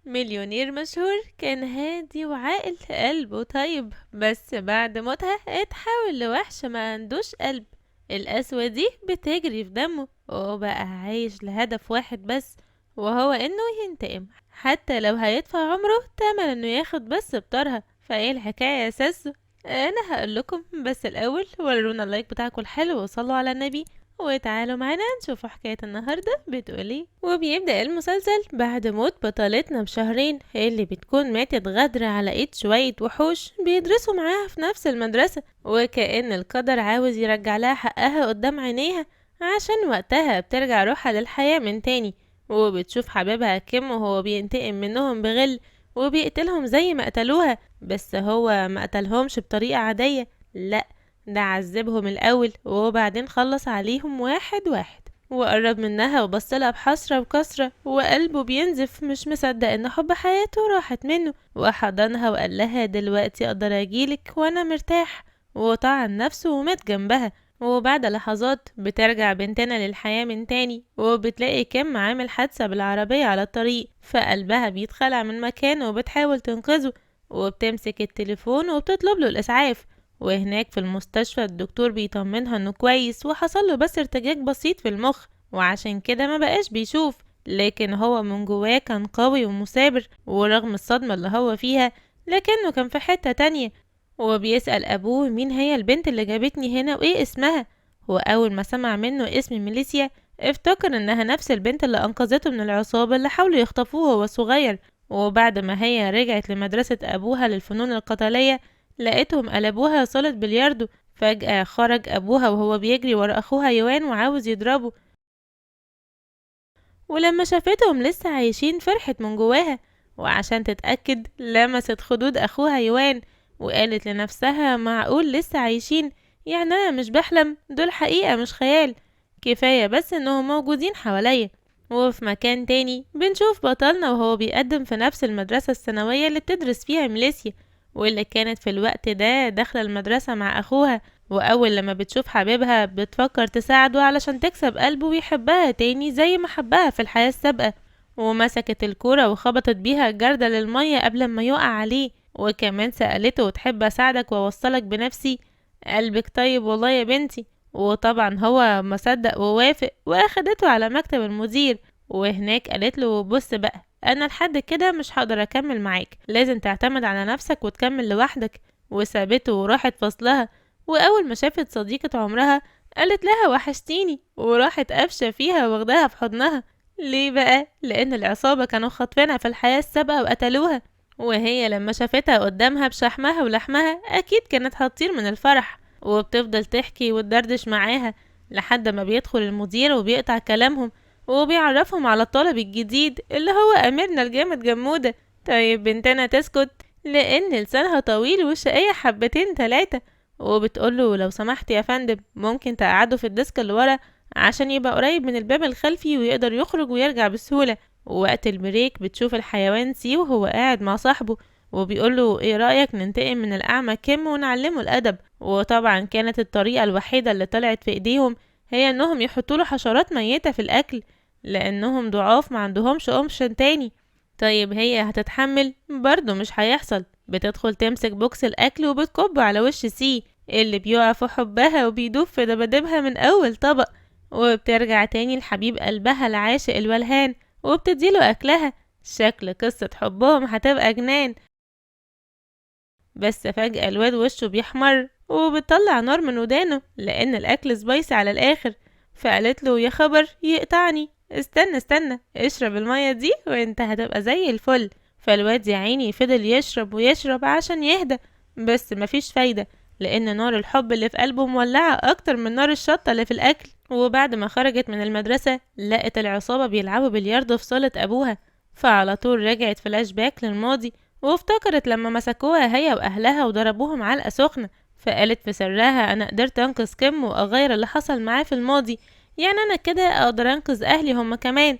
مليونير مشهور كان هادي وعاقل قلبه طيب، بس بعد موتها اتحول لوحش ما عندوش قلب. القسوة دي بتجري في دمه وبقى عايش لهدف واحد بس، وهو انه ينتقم حتى لو هيدفع عمره تمن انه ياخد بس بطارها. فايه الحكاية يا ساسو؟ انا هقولكم، بس الاول ورونا اللايك بتاعكم الحلو وصلوا على النبي، وتعالوا معانا نشوف حكاية النهاردة بتقول ايه. وبيبدأ المسلسل بعد موت بطلتنا بشهرين، اللي بتكون ماتت غدر على ايد شوية وحوش بيدرسوا معاها في نفس المدرسة، وكأن القدر عاوز يرجع لها حقها قدام عينيها، عشان وقتها بترجع روحها للحياة من تاني، وبتشوف حبيبها كيم وهو بينتقم منهم بغل وبيقتلهم زي ما قتلوها. بس هو ما قتلهمش بطريقة عادية، لأ، ده عذبهم الأول وبعدين خلص عليهم واحد واحد، وقرب منها وبصلها بحسرة وكسرة وقلبه بينزف مش مصدق ان حب حياته راحت منه، وحضنها وقال لها دلوقتي اقدر اجيلك وانا مرتاح، وطعن نفسه ومات جنبها. وبعد لحظات بترجع بنتنا للحياة من تاني، وبتلاقي كيم عامل حادثة بالعربية على الطريق، فقلبها بيتخلع من مكانه وبتحاول تنقذه، وبتمسك التليفون وبتطلب له الإسعاف. وهناك في المستشفى الدكتور بيطمنها انه كويس وحصل له بس ارتجاج بسيط في المخ، وعشان كده ما بقاش بيشوف، لكن هو من جواه كان قوي ومثابر، ورغم الصدمة اللي هو فيها لكنه كان في حتة تانية. وبيسأل أبوه مين هي البنت اللي جابتني هنا وإيه اسمها. وأول ما سمع منه اسم ميليسيا افتكر إنها نفس البنت اللي أنقذته من العصابة اللي حاولوا يخطفوه وهو صغير. وبعد ما هي رجعت لمدرسة أبوها للفنون القتالية لقيتهم قلبوها صالة بلياردو. فجأة خرج أبوها وهو بيجري ورا أخوها يوان وعاوز يضربه، ولما شافتهم لسه عايشين فرحت من جواها، وعشان تتأكد لمست خدود أخوها يوان وقالت لنفسها معقول لسه عايشين؟ يعني أنا مش بحلم، دول حقيقة مش خيال، كفاية بس إنهم موجودين حواليا. وفي مكان تاني بنشوف بطلنا وهو بيقدم في نفس المدرسة الثانوية اللي بتدرس فيها ميليسيا، واللي كانت في الوقت ده داخلة المدرسة مع أخوها، وأول لما بتشوف حبيبها بتفكر تساعده علشان تكسب قلبه ويحبها تاني زي ما حبها في الحياة السابقة. ومسكت الكورة وخبطت بيها الجردل للمية قبل ما يقع عليه، وكمان سألته تحب أساعدك وأوصلك بنفسي؟ قلبك طيب والله يا بنتي. وطبعا هو مصدق ووافق واخدته على مكتب المدير، وهناك قالت له بص بقى، انا لحد كده مش هقدر اكمل معاك، لازم تعتمد على نفسك وتكمل لوحدك. وسابته وراحت فصلها، واول ما شافت صديقة عمرها قالت لها وحشتيني، وراحت قافشة فيها واخداها في حضنها. ليه بقى؟ لان العصابة كانوا خاطفينها في الحياة السابقة وقتلوها، وهي لما شافتها قدامها بشحمها ولحمها اكيد كانت هتطير من الفرح. وبتفضل تحكي وتدردش معاها لحد ما بيدخل المدير وبيقطع كلامهم وبيعرفهم على الطالب الجديد اللي هو أميرنا الجامد جمودة. طيب بنتنا تسكت لأن لسانها طويل وشقية حبتين تلاتة، وبتقوله لو سمحت يا فندم ممكن تقعده في الديسك اللي ورا عشان يبقى قريب من الباب الخلفي ويقدر يخرج ويرجع بسهولة. ووقت البريك بتشوف الحيوان سي وهو قاعد مع صاحبه وبيقوله ايه رأيك ننتقم من الأعمى كيم ونعلمه الأدب. وطبعا كانت الطريقة الوحيدة اللي طلعت في ايديهم هي انهم يحطوله حشرات ميتة في الأكل، لأنهم ضعاف ما عندهمش اوبشن تاني. طيب هي هتتحمل؟ برضه مش هيحصل. بتدخل تمسك بوكس الأكل وبتكب على وش سي اللي بيقع في حبها وبيدوب في دبادبها من أول طبق، وبترجع تاني لحبيب قلبها العاشق الولهان وبتديله أكلها. شكل قصة حبهم هتبقى جنان. بس فجأة الواد وشه بيحمر وبتطلع نار من ودانه لأن الأكل سبايسي على الآخر. فقالت له يا خبر يقطعني، استنى استنى اشرب المية دي وانت هتبقى زي الفل. فالواد يا عيني فضل يشرب ويشرب عشان يهدى، بس مفيش فايدة لأن نار الحب اللي في قلبه مولعة أكتر من نار الشطة اللي في الأكل. وبعد ما خرجت من المدرسة لقت العصابة بيلعبوا بلياردو في صالة أبوها، فعلى طول رجعت فلاش باك للماضي وافتكرت لما مسكوها هي وأهلها وضربوهم علقة سخنة. فقالت في سرها أنا قدرت أنقذ كيم وأغير اللي حصل معاه في الماضي، يعني أنا كده أقدر أنقذ أهلي هما كمان.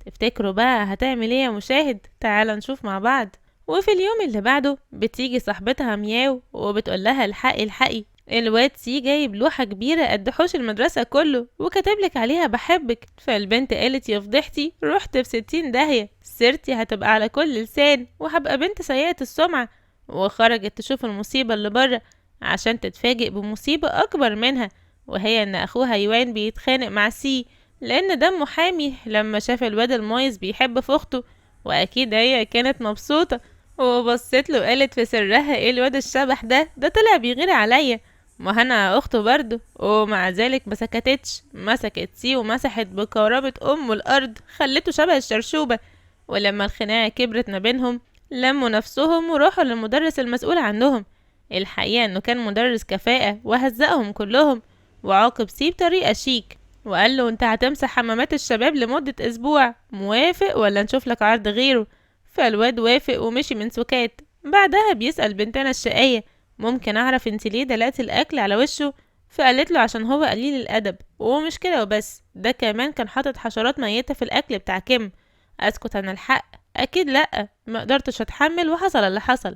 تفتكروا بقى هتعمل ايه يا مشاهد؟ تعال نشوف مع بعض. وفي اليوم اللي بعده بتيجي صاحبتها مياو وبتقول لها الحقي الحقي الواد سي جايب لوحة كبيرة قد حوش المدرسة كله وكاتبلك عليها بحبك. فالبنت قالت يا فضحتي، رحت في 60 داهية، سيرتي هتبقى على كل لسان وهبقى بنت سيئة السمعة. وخرجت تشوف المصيبة اللي بره عشان تتفاجئ بمصيبة أكبر منها، وهي إن أخوها يوان بيتخانق مع سي لأن دمه حامي لما شاف الواد المايس بيحب في أخته. وأكيد هي كانت مبسوطة وبصت له وقالت في سرها ايه الواد الشبح ده طلع بيغير عليا، ما انا اخته برضه. ومع ذلك ما سكتتش، مسكت سي ومسحت بكرامة ام الارض خلته شبه الشرشوبة. ولما الخناقة كبرت ما بينهم لموا نفسهم وراحوا للمدرس المسؤول عنهم. الحقيقة انه كان مدرس كفاءة وهزقهم كلهم، وعاقب سي بطريقة شيك وقال له انت هتمسح حمامات الشباب لمدة اسبوع، موافق ولا نشوف لك عرض غيره؟ فالواد وافق ومشي من سكات. بعدها بيسأل بنتنا الشقية ممكن اعرف انت ليه دلقتي الاكل على وشه؟ فقالت له عشان هو قليل الادب، ومش كده وبس، ده كمان كان حاطط حشرات ميتة في الاكل بتاع كيم. اسكت عن الحق، اكيد لا، ما قدرتش اتحمل وحصل اللي حصل.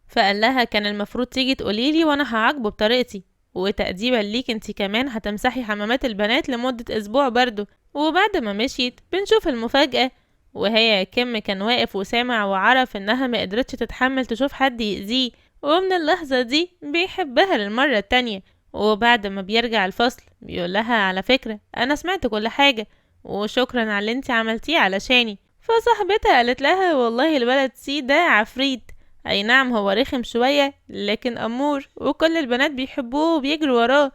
فقال لها كان المفروض تيجي تقوليلي وانا هعاقبه بطريقتي، وتأديبا ليك انتي كمان هتمسحي حمامات البنات لمدة اسبوع برضو. وبعد ما مشيت بنشوف المفاجأة، وهي كيم كان واقف وسامع وعرف انها ما قدرتش تتحمل تشوف حد يأذيه، ومن اللحظة دي بيحبها للمرة التانية. وبعد ما بيرجع الفصل بيقول لها على فكرة انا سمعت كل حاجة، وشكرا على اللي انتي عملتيه علشاني. فصاحبتها قالت لها والله الولد سي ده عفريت، اي نعم هو رخم شوية لكن امور وكل البنات بيحبوه وبيجروا وراه.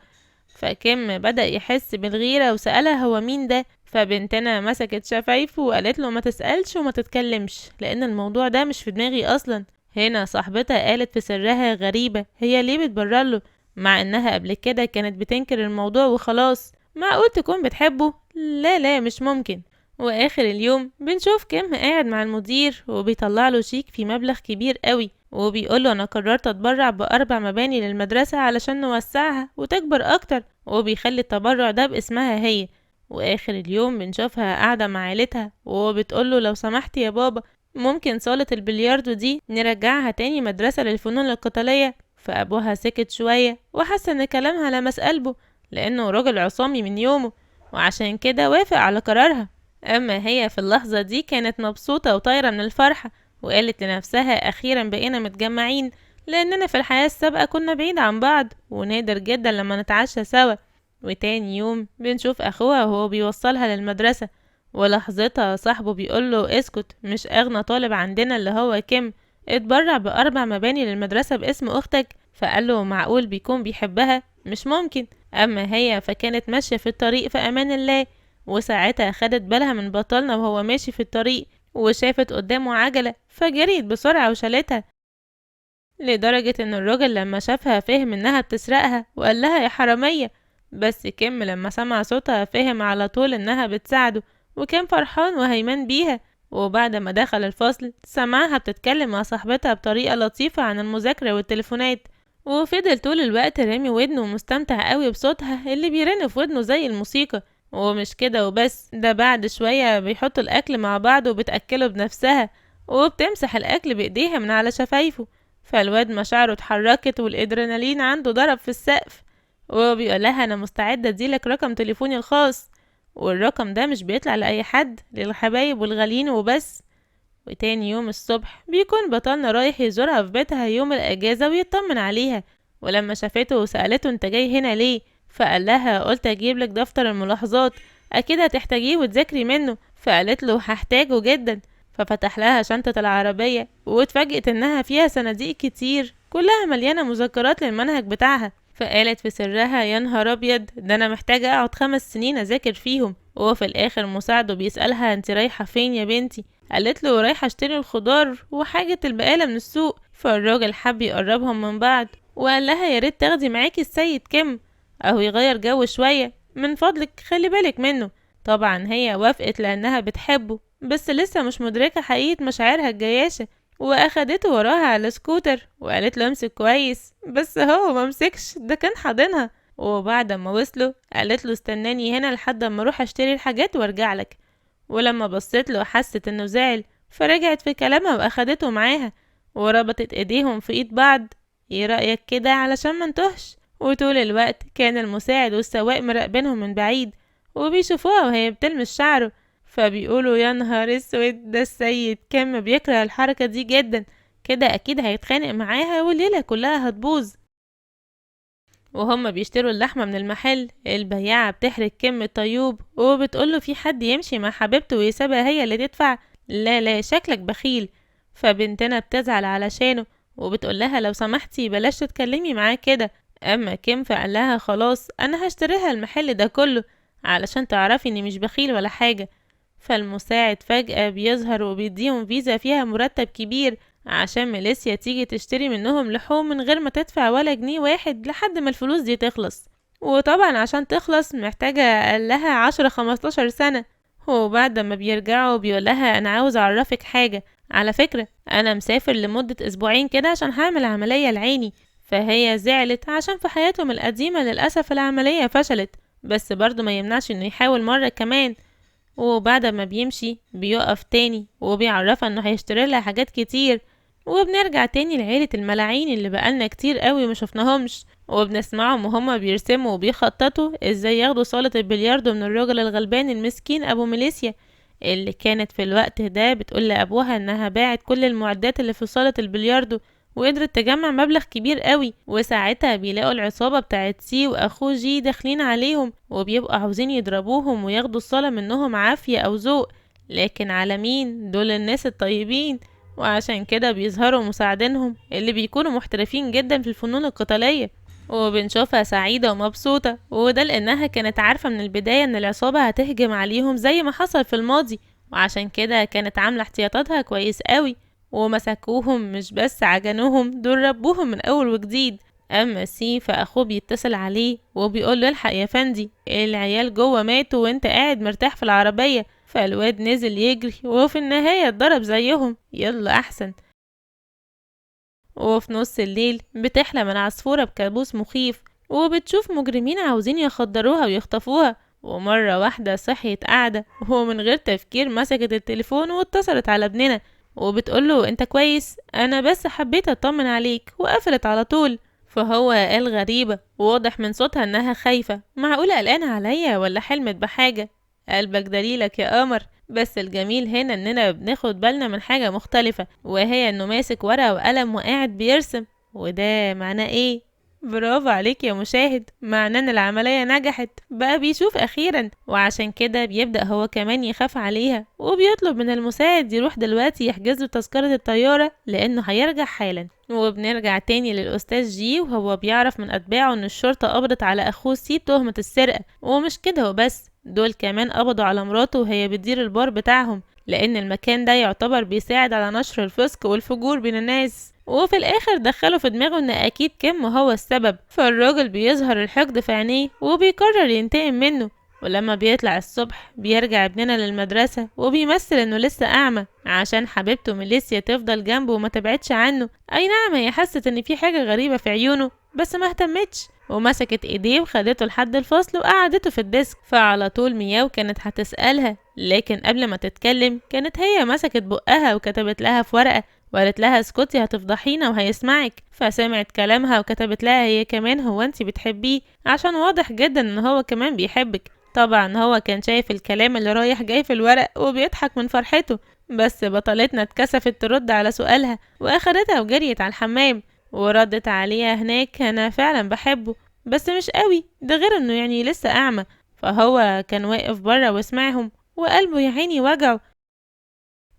فكيم بدأ يحس بالغيرة وسألها هو مين ده. فبنتنا مسكت شفايفه وقالت له ما تسألش وما تتكلمش لان الموضوع ده مش في دماغي اصلا. هنا صاحبتها قالت في سرها غريبة هي ليه بتبررله مع انها قبل كده كانت بتنكر الموضوع وخلاص، معقول تكون بتحبه؟ لا لا مش ممكن. واخر اليوم بنشوف كيم قاعد مع المدير وبيطلع له شيك في مبلغ كبير قوي، وبيقول له انا قررت اتبرع ب4 مباني للمدرسة علشان نوسعها وتكبر اكتر، وبيخلي التبرع ده باسمها هي. واخر اليوم بنشوفها قاعدة مع عيلتها وبتقول له لو سمحت يا بابا ممكن صالة البلياردو دي نرجعها تاني مدرسة للفنون القتالية. فابوها سكت شوية وحس ان كلامها لمس قلبه لانه راجل عصامي من يومه، وعشان كده وافق على قرارها. اما هي في اللحظة دي كانت مبسوطة وطايرة من الفرحة، وقالت لنفسها اخيرا بقينا متجمعين لاننا في الحياة السابقة كنا بعيد عن بعض ونادر جدا لما نتعشى سوا. وتاني يوم بنشوف اخوها وهو بيوصلها للمدرسة، ولحظتها صاحبه بيقوله اسكت، مش اغنى طالب عندنا اللي هو كيم اتبرع ب4 مباني للمدرسة باسم اختك؟ فقاله معقول بيكون بيحبها؟ مش ممكن. اما هي فكانت ماشية في الطريق في امان الله، وساعتها خدت بالها من بطلنا وهو ماشي في الطريق وشافت قدامه عجلة فجريت بسرعة وشالتها، لدرجة ان الراجل لما شافها فهم انها بتسرقها وقال لها يا حرامية. بس كيم لما سمع صوتها فهم على طول انها بتساعده وكان فرحان وهيمان بيها. وبعد ما دخل الفصل سمعها بتتكلم مع صاحبتها بطريقة لطيفة عن المذاكرة والتليفونات، وفضل طول الوقت رامي ودنه ومستمتع قوي بصوتها اللي بيرن في ودنه زي الموسيقى. ومش كده وبس، ده بعد شوية بيحطوا الأكل مع بعض وبتأكله بنفسها وبتمسح الأكل بإيديها من على شفايفه. فالواد مشاعره اتحركت والإدرينالين عنده ضرب في السقف، وبيقولها أنا مستعدة أديلك رقم تليفوني الخاص، والرقم ده مش بيطلع لأي حد، للحبايب والغاليين وبس. وتاني يوم الصبح بيكون بطلنا رايح يزورها في بيتها يوم الأجازة ويطمن عليها، ولما شافته وسألته انت جاي هنا ليه؟ فقال لها قلت اجيب لك دفتر الملاحظات اكيد هتحتاجيه وتذاكري منه. فقالت له هحتاجه جدا. ففتح لها شنطة العربية واتفاجئت انها فيها صناديق كتير كلها مليانة مذكرات للمنهج بتاعها. فقالت في سرها يا نهار ابيض، ده انا محتاجة اقعد 5 سنين اذاكر فيهم. وفي الاخر مساعده بيسألها انت رايحة فين يا بنتي؟ قالت له رايحة اشتري الخضار وحاجة البقالة من السوق. فالراجل حب يقربهم من بعض وقال لها يا ريت تاخدي معاكي السيد كيم اهو يغير جو شوية، من فضلك خلي بالك منه. طبعا هي وافقت لانها بتحبه بس لسه مش مدركة حقيقة مشاعرها الجياشة، واخدته وراها على سكوتر وقالت له امسك كويس، بس هو ممسكش، ده كان حاضنها. وبعد ما وصلوا قالت له استناني هنا لحد ما اروح اشتري الحاجات وارجع لك. ولما بصيت له حست انه زعل فرجعت في كلامها واخدته معاها وربطت ايديهم في ايد بعض ايه رأيك كده علشان ما نتوهش؟ وطول الوقت كان المساعد والسواق مراقبينهم من بعيد وبيشوفوها وهي بتلمس شعره، فبيقولوا يا نهار اسود، ده السيد كان بيكره الحركة دي جدا، كده اكيد هيتخانق معاها والليلة كلها هتبوظ. وهم بيشتروا اللحمة من المحل، البياعة بتحرج كم طيوب وبتقوله في حد يمشي مع حبيبته ويسيبها هي اللي تدفع؟ لا لا، شكلك بخيل. فبنتنا بتزعل علشانه وبتقولها لو سمحتي بلاش تتكلمي معاه كده. اما كيم فقال لها خلاص انا هشتريها المحل ده كله علشان تعرفي اني مش بخيل ولا حاجة. فالمساعد فجأة بيظهر وبيديهم فيزا فيها مرتب كبير عشان ميليسيا تيجي تشتري منهم لحوم من غير ما تدفع ولا جنيه واحد لحد ما الفلوس دي تخلص. وطبعا عشان تخلص محتاجة أقلها 10 15 سنة. وبعد ما بيرجعوا بيقولها أنا عاوز أعرفك حاجة، على فكرة أنا مسافر لمدة أسبوعين كده عشان هعمل عملية لعيني. فهي زعلت عشان في حياتهم القديمة للأسف العملية فشلت، بس برضه ما يمنعش إنه يحاول مرة كمان. وبعد ما بيمشي بيقف تاني وبيعرفها انه هيشتري لها حاجات كتير. وبنرجع تاني لعيلة الملاعين اللي بقالنا كتير قوي ما شفناهمش، وبنسمعهم وهما بيرسموا وبيخططوا ازاي ياخدوا صالة البلياردو من الراجل الغلبان المسكين ابو ميليسيا، اللي كانت في الوقت ده بتقول لابوها انها باعت كل المعدات اللي في صالة البلياردو وقدرت تجمع مبلغ كبير قوي. وساعتها بيلاقوا العصابة بتاعت سي واخوه جي داخلين عليهم وبيبقوا عاوزين يضربوهم وياخدوا الصالة منهم عافية او ذوق، لكن على مين؟ دول الناس الطيبين. وعشان كده بيظهروا مساعدينهم اللي بيكونوا محترفين جدا في الفنون القتالية. وبنشوفها سعيدة ومبسوطة، وده لأنها كانت عارفة من البداية إن العصابة هتهجم عليهم زي ما حصل في الماضي، وعشان كده كانت عاملة احتياطاتها كويس قوي. ومسكوهم مش بس عجنوهم، دول ربوهم من أول وجديد. أما سي فأخوه بيتصل عليه وبيقوله الحق يا فندي، العيال جوه ماتوا وانت قاعد مرتاح في العربية. فالواد نزل يجري وفي النهاية اتضرب زيهم، يلا أحسن. وفي نص الليل بتحلم العصفورة بكابوس مخيف وبتشوف مجرمين عاوزين يخدروها ويخطفوها. ومرة واحدة صحيت قاعدة ومن غير تفكير مسكت التليفون واتصلت على ابننا وبتقوله انت كويس، انا بس حبيت اطمن عليك، وقفلت على طول. فهو قال غريبة وواضح من صوتها انها خايفة، معقولة قلقانة عليا ولا حلمت بحاجة؟ قلبك دليلك يا قمر. بس الجميل هنا اننا بناخد بالنا من حاجة مختلفة، وهي انه ماسك ورقة وقلم وقاعد بيرسم. وده معناه ايه؟ برافو عليك يا مشاهد، معناه ان العملية نجحت، بقى بيشوف اخيرا. وعشان كده بيبدأ هو كمان يخاف عليها وبيطلب من المساعد يروح دلوقتي يحجز له تذكرة الطيارة لانه هيرجع حالا. وبنرجع تاني للأستاذ جي وهو بيعرف من أتباعه إن الشرطة قبضت على أخوه سي بتهمة السرقة. ومش كده وبس، دول كمان قبضوا على مراته وهي بتدير البار بتاعهم، لأن المكان ده يعتبر بيساعد على نشر الفسق والفجور بين الناس. وفي الآخر دخلوا في دماغه إن أكيد كيم هو السبب، فالراجل بيظهر الحقد في عينيه وبيقرر ينتقم منه. ولما بيطلع الصبح بيرجع ابننا للمدرسة وبيمثل انه لسه اعمى عشان حبيبته ميليسيا تفضل جنبه وما تبعدش عنه. اي نعم، هي حست ان في حاجة غريبة في عيونه بس ما اهتمتش، ومسكت ايديه وخدته لحد الفصل وقعدته في الديسك. فعلى طول مياو كانت هتسألها، لكن قبل ما تتكلم كانت هي مسكت بقها وكتبت لها في ورقة وقالت لها اسكتي هتفضحينا وهيسمعك. فسمعت كلامها وكتبت لها هي كمان هو انتي بتحبيه، عشان واضح جدا ان هو كمان بيحبك. طبعا هو كان شايف الكلام اللي رايح جاي في الورق وبيضحك من فرحته، بس بطلتنا اتكسفت ترد على سؤالها واخدتها وجريت على الحمام. وردت عليها هناك انا فعلا بحبه بس مش قوي، ده غير انه يعني لسه اعمى. فهو كان واقف بره وسمعهم وقلبه يا عيني وجعه،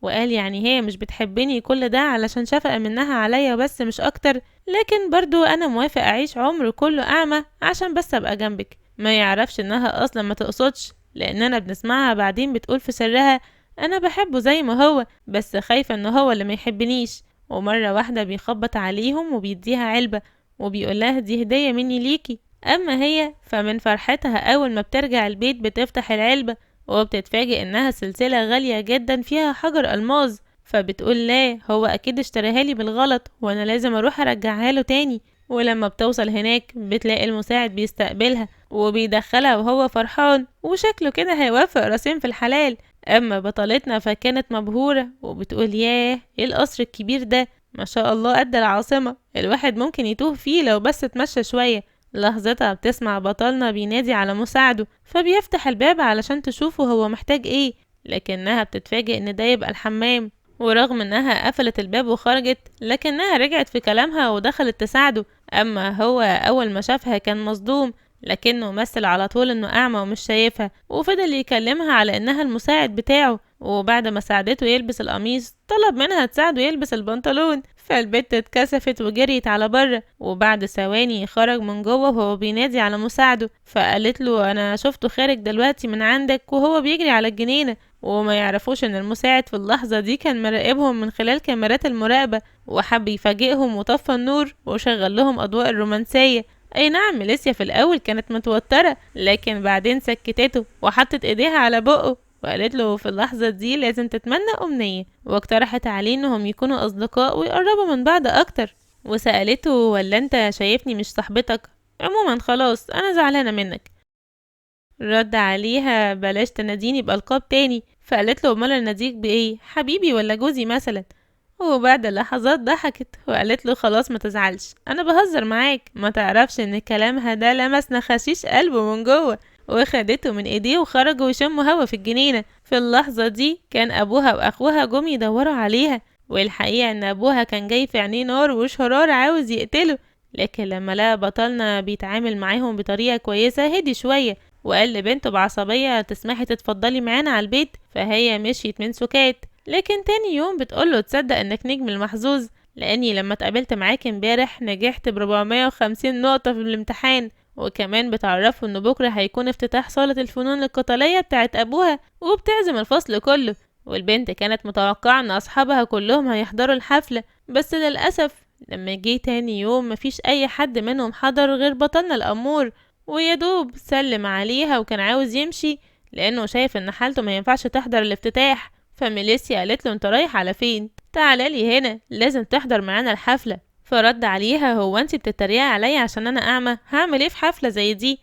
وقال يعني هي مش بتحبني كل ده علشان شفقة منها عليا بس مش اكتر، لكن برضو انا موافق اعيش عمر كله اعمى عشان بس ابقى جنبك. ما يعرفش انها اصلا ما تقصدش، لاننا بنسمعها بعدين بتقول في سرها انا بحبه زي ما هو بس خايفة ان هو اللي ما يحبنيش. ومرة واحدة بيخبط عليهم وبيديها علبة وبيقولها دي هدية مني ليكي. اما هي فمن فرحتها اول ما بترجع البيت بتفتح العلبة وبتتفاجئ انها سلسلة غالية جدا فيها حجر الماظ. فبتقول لا، هو اكيد اشتراها لي بالغلط وانا لازم اروح ارجعها له تاني. ولما بتوصل هناك بتلاقي المساعد بيستقبلها وبيدخلها وهو فرحان وشكله كده هيوافق راسين في الحلال. اما بطلتنا فكانت مبهورة وبتقول ياه ايه القصر الكبير ده، ما شاء الله قد العاصمة، الواحد ممكن يتوه فيه لو بس اتمشى شوية. لحظتها بتسمع بطلنا بينادي على مساعده، فبيفتح الباب علشان تشوفه هو محتاج ايه، لكنها بتتفاجئ ان ده يبقى الحمام. ورغم انها قفلت الباب وخرجت، لكنها رجعت في كلامها ودخلت تساعده. اما هو اول ما شافها كان مصدوم، لكنه مثل على طول انه اعمى ومش شايفها، وفضل يكلمها على انها المساعد بتاعه. وبعد ما ساعدته يلبس القميص، طلب منها تساعده يلبس البنطلون، فالبت اتكسفت وجريت على بره. وبعد ثواني خرج من جوه وهو بينادي على مساعده، فقالت له انا شفته خارج دلوقتي من عندك وهو بيجري على الجنينة. وما يعرفوش ان المساعد في اللحظة دي كان مراقبهم من خلال كاميرات المراقبة، وحب يفاجئهم وطفى النور وشغل لهم اضواء الرومانسية. اي نعم، ميليسيا في الاول كانت متوترة، لكن بعدين سكتته وحطت ايديها على بقه وقالت له في اللحظة دي لازم تتمنى أمنية، واقترحت عليه انهم يكونوا اصدقاء ويقربوا من بعض اكتر. وسألته ولا انت شايفني مش صاحبتك؟ عموما خلاص انا زعلانة منك. رد عليها بلاش تناديني بألقاب تاني، فقالت له امال اناديك بايه، حبيبي ولا جوزي مثلا؟ وبعد لحظات ضحكت وقالت له خلاص ما تزعلش، انا بهزر معاك، ما تعرفش ان كلامها ده لمس نخاشيش قلبه من جوه. وخدته من ايديه وخرجوا يشموا هوا في الجنينة. في اللحظة دي كان ابوها واخوها جم يدوروا عليها، والحقيقة ان ابوها كان جاي في عينيه نار وشرار عاوز يقتله، لكن لما لقى بطلنا بيتعامل معاهم بطريقة كويسة هدي شوية، وقال لبنته بعصبية تسمحي تتفضلي معانا على البيت، فهي مشيت من سكات. لكن تاني يوم بتقوله تصدق انك نجم المحظوظ، لاني لما اتقابلت معاك امبارح نجحت ب450 نقطة في الامتحان. وكمان بتعرفه ان بكرة هيكون افتتاح صالة الفنون القتالية بتاعت ابوها، وبتعزم الفصل كله. والبنت كانت متوقعة ان اصحابها كلهم هيحضروا الحفلة، بس للأسف لما جه تاني يوم مفيش اي حد منهم حضر غير بطلنا الأمور. ويدوب سلم عليها وكان عاوز يمشي، لانه شايف ان حالته ما ينفعش تحضر الافتتاح. فميليسيا قالت له انت رايح على فين؟ تعالى لي هنا، لازم تحضر معانا الحفلة. فرد عليها هو انت بتتريقي عليا عشان انا اعمى؟ هعمل ايه في حفلة زي دي؟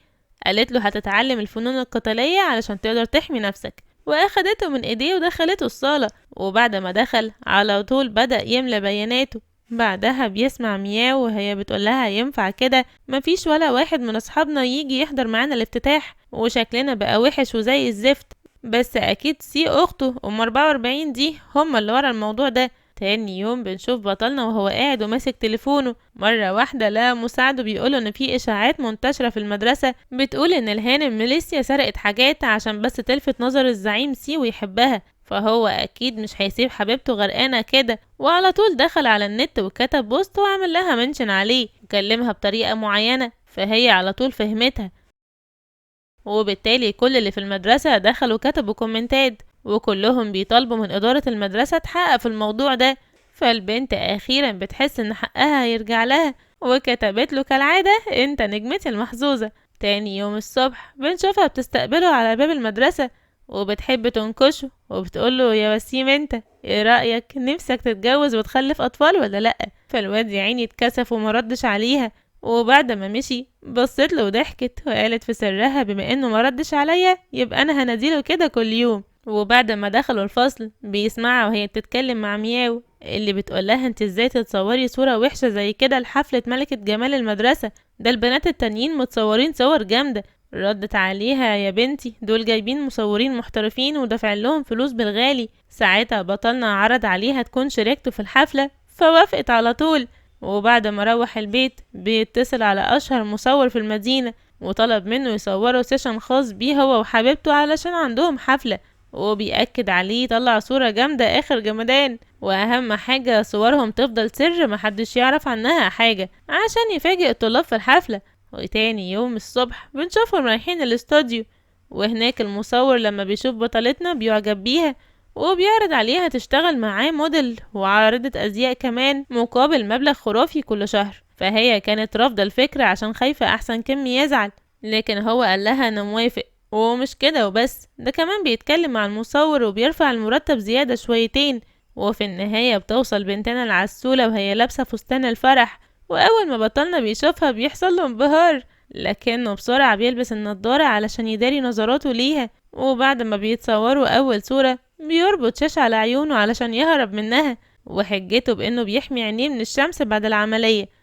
قالت له هتتعلم الفنون القتالية علشان تقدر تحمي نفسك. واخدته من ايديه ودخلته الصالة، وبعد ما دخل على طول بدأ يملى بياناته. بعدها بيسمع مياو وهي بتقولها ينفع كده؟ مفيش ولا واحد من اصحابنا يجي يحضر معانا الافتتاح، وشكلنا بقى وحش وزي الزفت. بس اكيد سي اخته 44 دي هما اللي ورا الموضوع ده. تاني يوم بنشوف بطلنا وهو قاعد وماسك تليفونه، مرة واحدة لقى مساعده بيقوله ان في اشاعات منتشرة في المدرسة بتقول ان الهانم ميليسيا سرقت حاجات عشان بس تلفت نظر الزعيم سي ويحبها، فهو اكيد مش هيسيب حبيبته غرقانة كده. وعلى طول دخل على النت وكتب بوست وعمل لها منشن عليه وكلمها بطريقة معينة، فهي على طول فهمتها. وبالتالي كل اللي في المدرسة دخلوا كتبوا كومنتات، وكلهم بيطالبوا من إدارة المدرسة تحقق في الموضوع ده. فالبنت أخيرا بتحس إن حقها هيرجع لها، وكتبت له كالعادة انت نجمتي المحظوظة. تاني يوم الصبح بنشوفها بتستقبله على باب المدرسة، وبتحب تنكشه وبتقوله يا وسيم انت ايه رأيك، نفسك تتجوز وتخلف أطفال ولا لأ؟ فالواد يا عيني اتكسف ومردش عليها. وبعد ما مشي بصت له وضحكت وقالت في سرها بما انه ما ردش عليا يبقى انا هناديله كده كل يوم. وبعد ما دخلوا الفصل بيسمعها وهي بتتكلم مع مياو اللي بتقولها انت ازاي تتصوري صورة وحشة زي كده لحفلة ملكة جمال المدرسة، ده البنات التانيين متصورين صور جامدة. ردت عليها يا بنتي دول جايبين مصورين محترفين ودافع لهم فلوس بالغالي. ساعتها بطلنا عرض عليها تكون شريكته في الحفلة، فوافقت على طول. وبعد ما روح البيت بيتصل على أشهر مصور في المدينة وطلب منه يصوره سيشن خاص بيه هو وحبيبته علشان عندهم حفلة، وبيأكد عليه يطلع صورة جامدة آخر جمدان، وأهم حاجة صورهم تفضل سر محدش يعرف عنها حاجة عشان يفاجئ الطلاب في الحفلة. وتاني يوم الصبح بنشوفهم رايحين الاستوديو، وهناك المصور لما بيشوف بطلتنا بيعجب بيها وبيعرض عليها تشتغل معاه موديل وعارضة أزياء كمان مقابل مبلغ خرافي كل شهر. فهي كانت رافضة الفكرة عشان خايفة أحسن كم يزعل، لكن هو قال لها أنا موافق. ومش كده وبس، ده كمان بيتكلم مع المصور وبيرفع المرتب زيادة شويتين. وفي النهاية بتوصل بنتنا العسولة وهي لابسة فستان الفرح، وأول ما بطلنا بيشوفها بيحصل له انبهار، لكنه بسرعة بيلبس النضارة علشان يداري نظراته ليها. وبعد ما بيتصوروا أول صورة بيربط شاشة على عيونه علشان يهرب منها، وحجته بانه بيحمي عينيه من الشمس بعد العملية.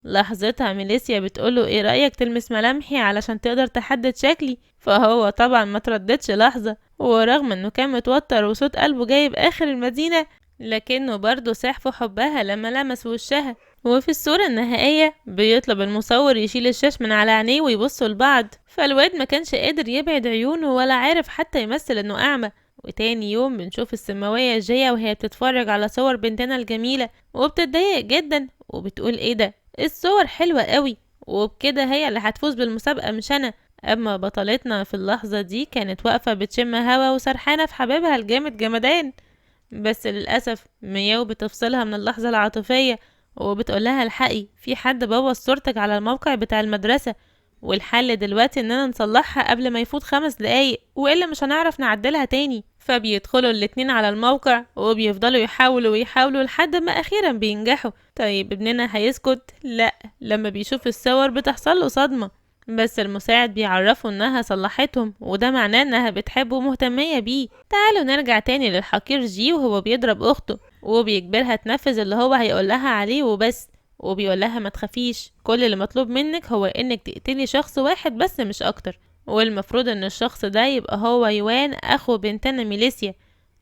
لحظتها ميليسيا بتقوله ايه رأيك تلمس ملامحي علشان تقدر تحدد شكلي، فهو طبعا ما ترددش لحظة، ورغم انه كان متوتر وصوت قلبه جايب اخر المدينة لكنه برضه ساح في حبها لما لمس وشها. وفي الصورة النهائية بيطلب المصور يشيل الشاش من على عينيه ويبصوا لبعض، فالواد ما كانش قادر يبعد عيونه ولا عارف حتى يمثل انه اعمى. وتاني يوم بنشوف السماوية جيا وهي بتتفرج على صور بنتنا الجميلة وبتتضايق جدا وبتقول ايه ده، الصور حلوة قوي وبكده هي اللي هتفوز بالمسابقة مش انا. اما بطلتنا في اللحظة دي كانت واقفة بتشم هوا وسرحانة في حبيبها الجامد جمدان، بس للأسف مياو بتفصلها من اللحظة العاطفية وبتقولها الحقي في حد بوظ صورتك على الموقع بتاع المدرسة، والحل دلوقتي اننا نصلحها قبل ما يفوت 5 دقايق والا مش هنعرف نعدلها تاني. فبيدخلوا الاتنين على الموقع وبيفضلوا يحاولوا لحد ما اخيرا بينجحوا. طيب ابننا هيسكت؟ لا، لما بيشوف الصور بتحصل له صدمة، بس المساعد بيعرفه انها صلحتهم وده معناه انها بتحبه ومهتمية بيه. تعالوا نرجع تاني للحقير جي وهو بيضرب اخته وبيجبرها تنفذ اللي هو هيقولها عليه وبس، وبيقولها ما تخافيش، كل اللي مطلوب منك هو انك تقتلي شخص واحد بس مش اكتر، والمفروض ان الشخص ده يبقى هو يوان اخو بنتنا ميليسيا.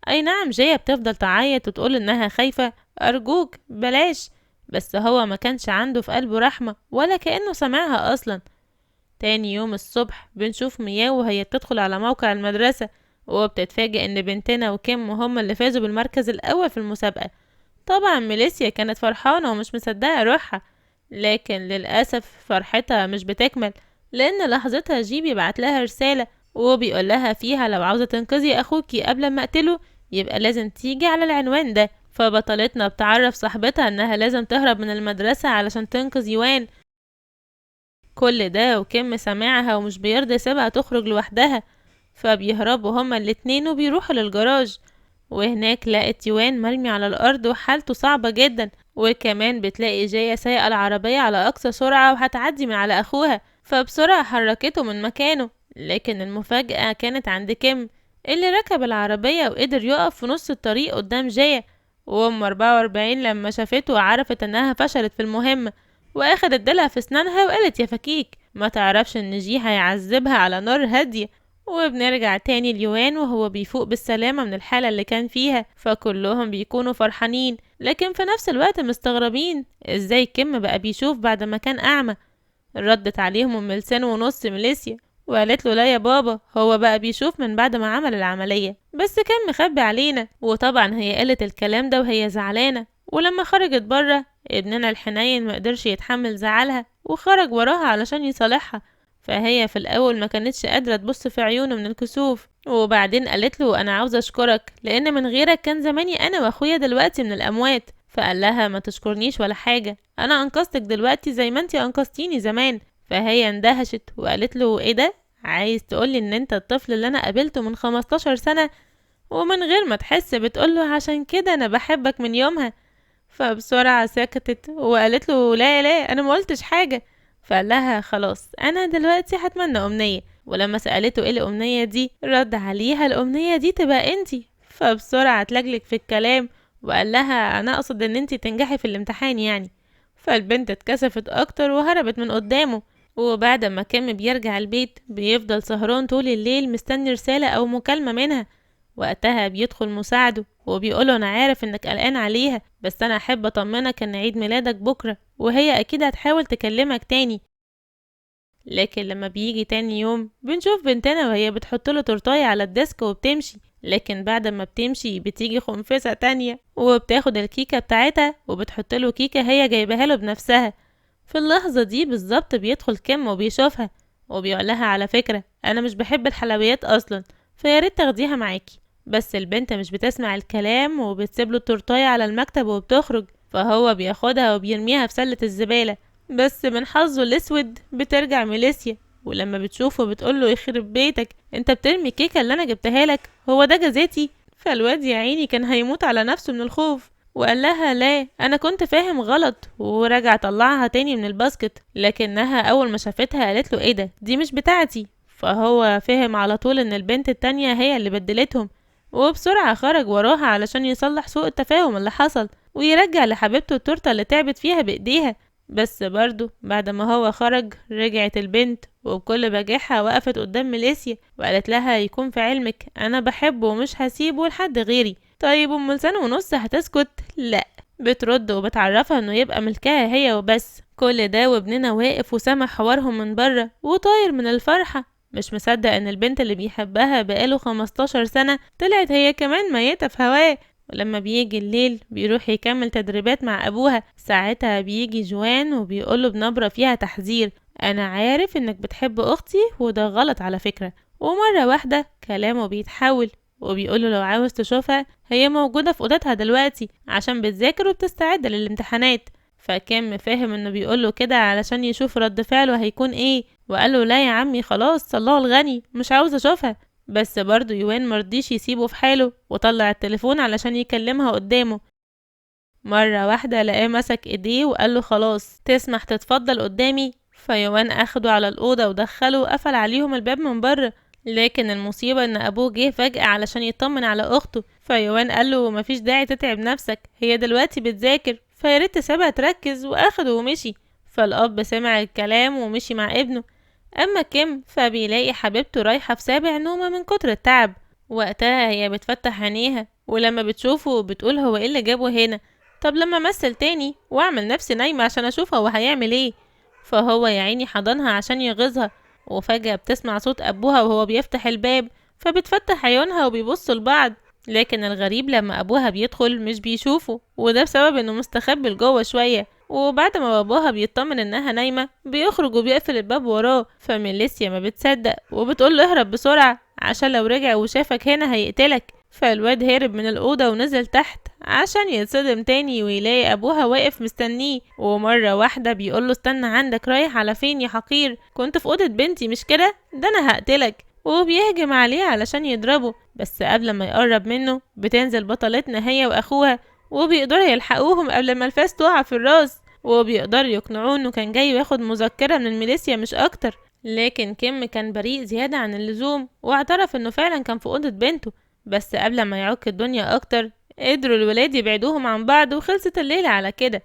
اي نعم جيا بتفضل تعيط وتقول انها خايفة، ارجوك بلاش، بس هو ما كانش عنده في قلبه رحمة ولا كأنه سمعها اصلا. تاني يوم الصبح بنشوف مياو وهي بتدخل على موقع المدرسة وبتتفاجئ ان بنتنا وكيم هما اللي فازوا بالمركز الاول في المسابقة. طبعا ميليسيا كانت فرحانة ومش مصدقة روحها، لكن للأسف فرحتها مش بتكمل لأن لحظتها جي بيبعت لها رسالة وبيقول لها فيها لو عاوزة تنقذي أخوكي قبل ما أقتله يبقى لازم تيجي على العنوان ده. فبطلتنا بتعرف صاحبتها إنها لازم تهرب من المدرسة علشان تنقذ يوان. كل ده وكيم سامعها ومش بيرضى يسيبها تخرج لوحدها، فبيهربوا هما الاتنين وبيروحوا للجراج، وهناك لقت يوان مرمي على الأرض وحالته صعبة جدا، وكمان بتلاقي جاية سايقة العربية على أقصى سرعة وهتعدي من على أخوها، فبسرعة حركته من مكانه. لكن المفاجأة كانت عند كيم اللي ركب العربية وقدر يقف في نص الطريق قدام جاية، وأم 44 لما شافته عرفت انها فشلت في المهمة واخدت ديلها في اسنانها وقالت يا فكيك ما تعرفش ان جي هيعذبها على نار هادية. وبنرجع تاني ليوان وهو بيفوق بالسلامة من الحالة اللي كان فيها، فكلهم بيكونوا فرحانين لكن في نفس الوقت مستغربين ازاي كيم بقى بيشوف بعد ما كان اعمى. ردت عليهم ام لسان ونص ميليسيا وقالت له لا يا بابا، هو بقى بيشوف من بعد ما عمل العملية بس كان مخبي علينا. وطبعا هي قالت الكلام ده وهي زعلانة، ولما خرجت بره ابننا الحنين مقدرش يتحمل زعلها وخرج وراها علشان يصالحها، فهي في الاول ما كانتش قادرة تبص في عيونه من الكسوف، وبعدين قالت له انا عاوزة اشكرك لان من غيرك كان زماني انا واخويا دلوقتي من الاموات. فقال لها ما تشكرنيش ولا حاجة، انا انقذتك دلوقتي زي ما انتي انقذتيني زمان. فهي اندهشت وقالت له ايه ده، عايز تقولي ان انت الطفل اللي انا قابلته من 15 سنة؟ ومن غير ما تحس بتقوله عشان كده انا بحبك من يومها. فبسرعة سكتت وقالت له لا لا انا ما قلتش حاجة. فقال لها خلاص انا دلوقتي هتمنى امنية، ولما سألته ايه الامنية دي رد عليها الامنية دي تبقى انتي. فبسرعة اتلجلج في الكلام وقال لها انا اقصد ان انتي تنجحي في الامتحان يعني. فالبنت اتكسفت اكتر وهربت من قدامه. وبعد ما كيم بيرجع البيت بيفضل سهران طول الليل مستني رسالة او مكالمة منها. وقتها بيدخل مساعده وبيقوله انا عارف انك قلقان عليها بس انا احب اطمنك ان عيد ميلادك بكرة وهي اكيد هتحاول تكلمك تاني. لكن لما بيجي تاني يوم بنشوف بنتنا وهي بتحطله تورتاية على الديسك وبتمشي، لكن بعد ما بتمشي بتيجي خنفسة تانية وبتاخد الكيكة بتاعتها وبتحطله كيكة هي جايبها له بنفسها. في اللحظة دي بالظبط بيدخل كيم وبيشوفها وبيقولها على فكرة انا مش بحب الحلويات اصلا فياريت تاخديها معاكي. بس البنت مش بتسمع الكلام وبتسيبله التورتاية على المكتب وبتخرج، فهو بياخدها وبيرميها في سلة الزبالة. بس من حظه الاسود بترجع ميليسيا ولما بتشوفه بتقوله يخرب بيتك انت بترمي الكيكة اللي انا جبتها لك، هو ده جزاتي؟ فالواد يا عيني كان هيموت على نفسه من الخوف وقال لها لا انا كنت فاهم غلط، ورجع طلعها تاني من الباسكت، لكنها اول ما شافتها قالت له ايه ده دي مش بتاعتي. فهو فهم على طول ان البنت التانية هي اللي بدلتهم، وبسرعة خرج وراها علشان يصلح سوء التفاهم اللي حصل ويرجع لحبيبته التورتة اللي تعبت فيها بإيديها. بس برضه بعد ما هو خرج رجعت البنت وبكل بجاحة وقفت قدام ميليسيا وقالت لها يكون في علمك أنا بحبه ومش هسيبه لحد غيري. طيب أم لسان ونص هتسكت؟ لأ، بترد وبتعرفها انه يبقى ملكها هي وبس. كل ده وابننا واقف وسامع حوارهم من بره وطاير من الفرحة، مش مصدق ان البنت اللي بيحبها بقاله 15 سنة طلعت هي كمان ميتة في هواه. ولما بيجي الليل بيروح يكمل تدريبات مع ابوها. ساعتها بيجي جوان وبيقوله بنبرة فيها تحذير: انا عارف انك بتحب اختي وده غلط على فكرة. ومرة واحدة كلامه بيتحول وبيقوله لو عاوز تشوفها هي موجودة في اوضتها دلوقتي عشان بتذاكر وبتستعد للامتحانات. فكان فاهم انه بيقوله كده علشان يشوف رد فعله هيكون ايه، وقاله لا يا عمي خلاص الله الغني مش عاوز اشوفها. بس برضه يوان مرضيش يسيبه في حاله وطلع التليفون علشان يكلمها قدامه. مرة واحدة لقاه مسك ايديه وقاله خلاص تسمح تتفضل قدامي. فيوان اخده على الأوضة ودخله وقفل عليهم الباب من بره. لكن المصيبة ان ابوه جه فجأة علشان يطمن على اخته. فيوان قاله مفيش داعي تتعب نفسك، هي دلوقتي بتذاكر فياريت تسيبها تركز، واخده ومشي. فالاب سمع الكلام ومشي مع ابنه. اما كيم فبيلاقي حبيبته رايحة في سابع نومة من كتر التعب. وقتها هي بتفتح عينيها ولما بتشوفه بتقول هو ايه اللي جابه هنا؟ طب لما امثل تاني واعمل نفسي نايمة عشان اشوف هو هيعمل ايه. فهو يا عيني حضنها عشان يغيظها. وفجأة بتسمع صوت ابوها وهو بيفتح الباب، فبتفتح عيونها وبيبصوا لبعض. لكن الغريب لما ابوها بيدخل مش بيشوفه، وده بسبب انه مستخبي لجوه شوية. وبعد ما باباها بيطمن انها نايمة بيخرج وبيقفل الباب وراه. فميليسيا ما بتصدق وبتقول له اهرب بسرعة عشان لو رجع وشافك هنا هيقتلك. فالواد هرب من الأوضة ونزل تحت عشان يتصدم تاني ويلاقي أبوها واقف مستنيه. ومرة واحدة بيقوله استنى عندك، رايح على فين يا حقير؟ كنت في أوضة بنتي مش كده؟ ده أنا هقتلك. وبيهجم عليه علشان يضربه. بس قبل ما يقرب منه بتنزل بطلتنا هي وأخوها وبيقدروا يلحقوهم قبل ما الفاس تقع في الراس. وبيقدروا يقنعوه انه كان جاي ياخد مذكرة من الميليسيا مش اكتر. لكن كيم كان بريء زيادة عن اللزوم واعترف انه فعلا كان في اوضة بنته. بس قبل ما يعك الدنيا اكتر قدروا الولاد يبعدوهم عن بعض وخلصت الليلة على كده.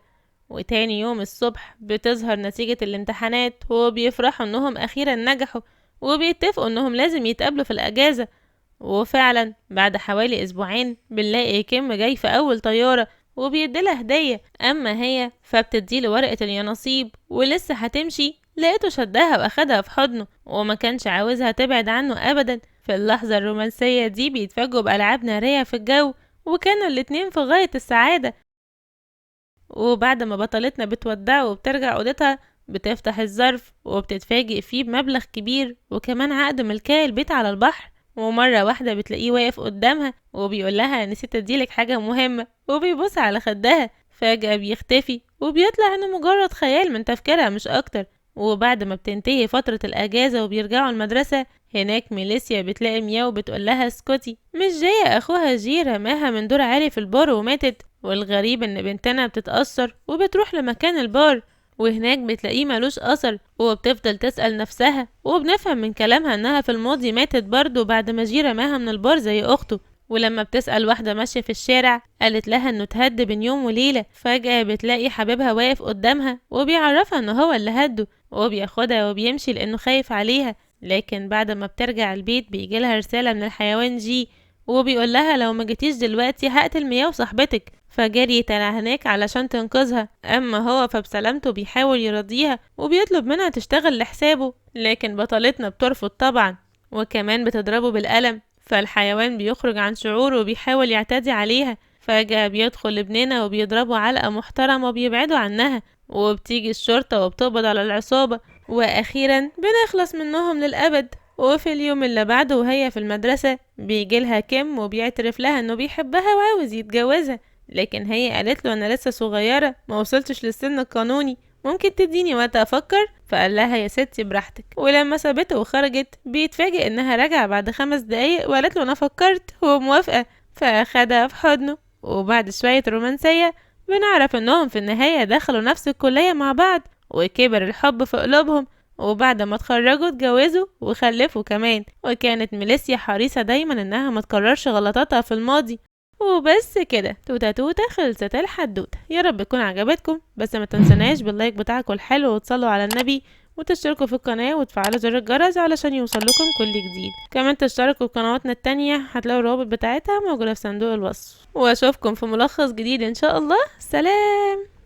وتاني يوم الصبح بتظهر نتيجة الامتحانات وبيفرحوا انهم اخيرا نجحوا. وبيتفقوا انهم لازم يتقابلوا في الاجازة. وفعلا بعد حوالي اسبوعين بنلاقي كيم جاي في اول طيارة وبيديلها هدية. اما هي فبتديله ورقة اليانصيب ولسه هتمشي لقيته شدها واخدها في حضنه وما كانش عاوزها تبعد عنه ابدا. في اللحظة الرومانسية دي بيتفاجئوا بألعاب نارية في الجو وكانوا الاتنين في غاية السعادة. وبعد ما بطلتنا بتودعه وبترجع اوضتها بتفتح الظرف وبتتفاجئ فيه بمبلغ كبير وكمان عقد ملكية البيت على البحر. ومرة واحدة بتلاقيه واقف قدامها وبيقول لها نسيت اديلك حاجة مهمة، وبيبص على خدها. فجأة بيختفي وبيطلع انه مجرد خيال من تفكيرها مش اكتر. وبعد ما بتنتهي فترة الاجازة وبيرجعوا المدرسة هناك ميليسيا بتلاقي مياو بتقول لها اسكتي، مش جاية اخوها جي رماها من دور عالي في البار وماتت. والغريب ان بنتنا بتتأثر وبتروح لمكان البار وهناك بتلاقيه ملوش أثر. وبتفضل تسأل نفسها وبنفهم من كلامها انها في الماضي ماتت برضه بعد ما جي رماها من البار زي اخته. ولما بتسأل واحدة ماشية في الشارع قالت لها انه اتهد بين يوم وليلة. فجأة بتلاقي حبيبها واقف قدامها وبيعرفها انه هو اللي هده وبياخدها وبيمشي لانه خايف عليها. لكن بعد ما بترجع البيت بيجيلها رسالة من الحيوان جي وبيقول لها لو ما جيتيش دلوقتي هقتل مياو صاحبتك. فجريت على هناك علشان تنقذها. اما هو فبسلامته بيحاول يرضيها وبيطلب منها تشتغل لحسابه، لكن بطلتنا بترفض طبعا وكمان بتضربه بالقلم. فالحيوان بيخرج عن شعوره وبيحاول يعتدي عليها. فجأة بيدخل ابننا وبيضربه علقة محترمة وبيبعدوا عنها. وبتيجي الشرطة وبتقبض على العصابة واخيرا بنخلص منهم للأبد. وفي اليوم اللي بعده وهي في المدرسة بيجيلها كيم وبيعترف لها انه بيحبها وعاوز يتجوزها. لكن هي قالت له انا لسه صغيرة ما وصلتش للسن القانوني، ممكن تديني وقت افكر؟ فقال لها يا ستي براحتك. ولما سابته وخرجت بيتفاجئ انها راجعة بعد 5 دقايق وقالت له انا فكرت وموافقة. فاخدها في حضنه وبعد شوية رومانسية بنعرف انهم في النهاية دخلوا نفس الكلية مع بعض وكبر الحب في قلوبهم. وبعد ما اتخرجوا اتجوزوا وخلفوا كمان، وكانت ميليسيا حريصة دايما انها ما تكررش غلطاتها في الماضي. وبس كده، توتة توتة خلصت الحدوتة. يا رب تكون عجبتكم، بس ما تنسوناش باللايك بتاعكم الحلو وتصلوا على النبي وتشتركوا في القناة وتفعلوا زر الجرس علشان يوصلكم كل جديد. كمان تشتركوا في قنواتنا التانية، هتلاقوا الروابط بتاعتها موجودة في صندوق الوصف. واشوفكم في ملخص جديد ان شاء الله. سلام.